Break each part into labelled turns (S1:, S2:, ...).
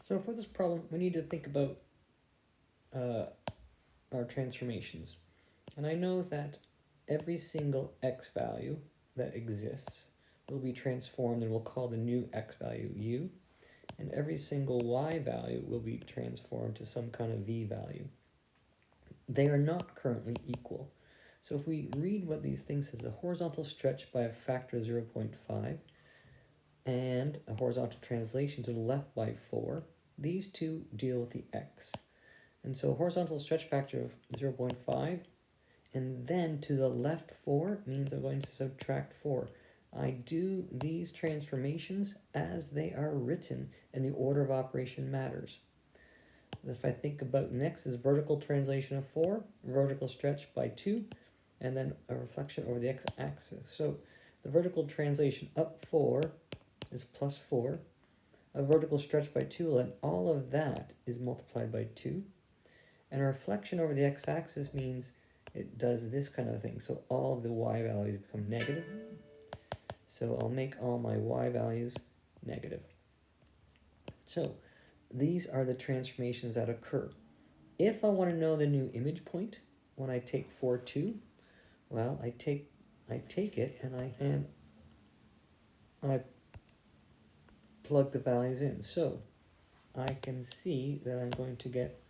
S1: So for this problem, we need to think about our transformations. And I know that every single x value that exists will be transformed, and we'll call the new x value u. And every single y value will be transformed to some kind of v value. They are not currently equal. So if we read what these things says, a horizontal stretch by a factor of 0.5 and a horizontal translation to the left by 4, these two deal with the x. And so horizontal stretch factor of 0.5 and then to the left 4 means I'm going to subtract 4. I do these transformations as they are written, and the order of operation matters. If I think about next is vertical translation of 4, vertical stretch by 2, and then a reflection over the x-axis. So the vertical translation up 4 is plus 4. A vertical stretch by 2, and all of that is multiplied by 2. And a reflection over the x-axis means it does this kind of thing. So all the y values become negative. So I'll make all my y values negative. So these are the transformations that occur. If I want to know the new image point when I take 4, 2, well, I take it and I plug the values in. So I can see that I'm going to get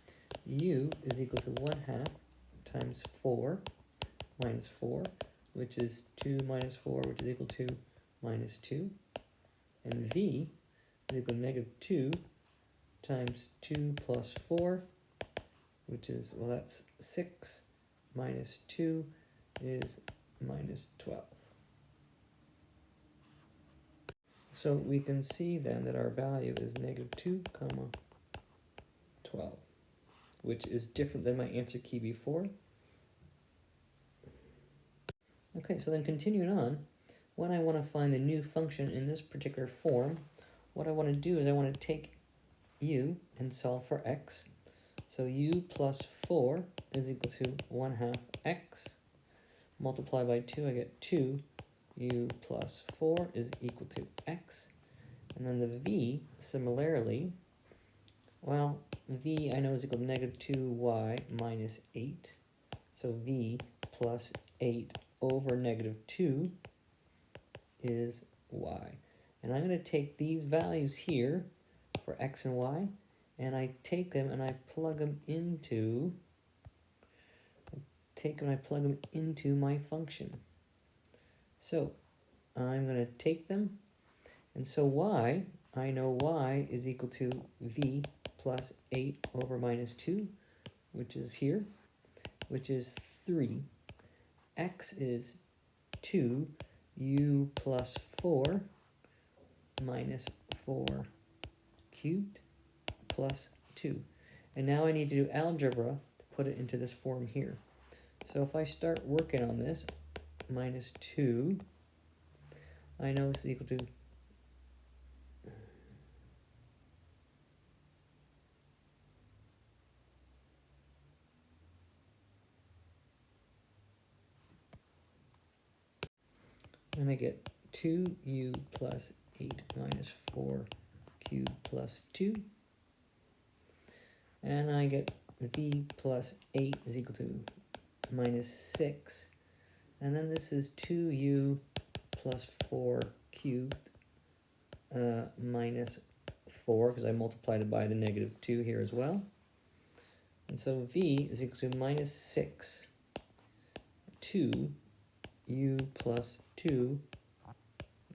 S1: u is equal to 1/2 times 4 minus 4, which is 2 minus 4, which is equal to minus 2. And v is equal to negative 2 times 2 plus 4, which is, well, that's 6 minus 2 is minus 12. So we can see then that our value is negative 2, 12, which is different than my answer key before. Okay, so then continuing on, when I want to find the new function in this particular form, what I want to do is I want to take u and solve for x. So u plus 4 is equal to 1/2 x. Multiply by 2, I get 2. U plus 4 is equal to x. And then the v, similarly, well, v I know is equal to negative 2y minus 8. So v plus 8 over negative 2 is y. And I'm going to take these values here for x and y, and I take them and I plug them into my function. So I'm going to take them, and so y, I know y is equal to v plus 8 over minus 2, which is here, which is 3. X is 2, u plus 4 minus 4 cubed plus 2. And now I need to do algebra to put it into this form here. So if I start working on this, minus 2, I know this is equal to and I get 2u plus 8 minus 4 cubed plus 2. And I get v plus 8 is equal to minus 6. And then this is 2u plus 4 cubed minus 4, because I multiplied it by the negative 2 here as well. And so v is equal to minus 6, 2 u plus 2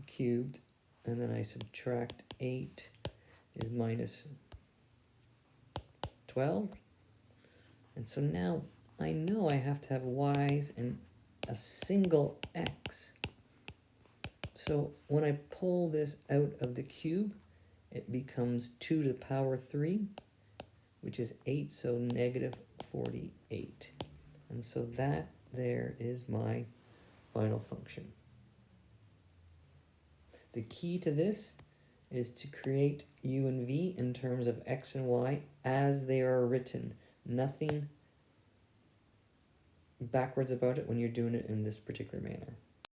S1: cubed, and then I subtract 8 is minus 12. And so now I know I have to have y's and a single x. So when I pull this out of the cube, it becomes 2 to the power 3, which is 8, so negative 48. And so that there is my final function. The key to this is to create u and v in terms of x and y as they are written. Nothing backwards about it when you're doing it in this particular manner.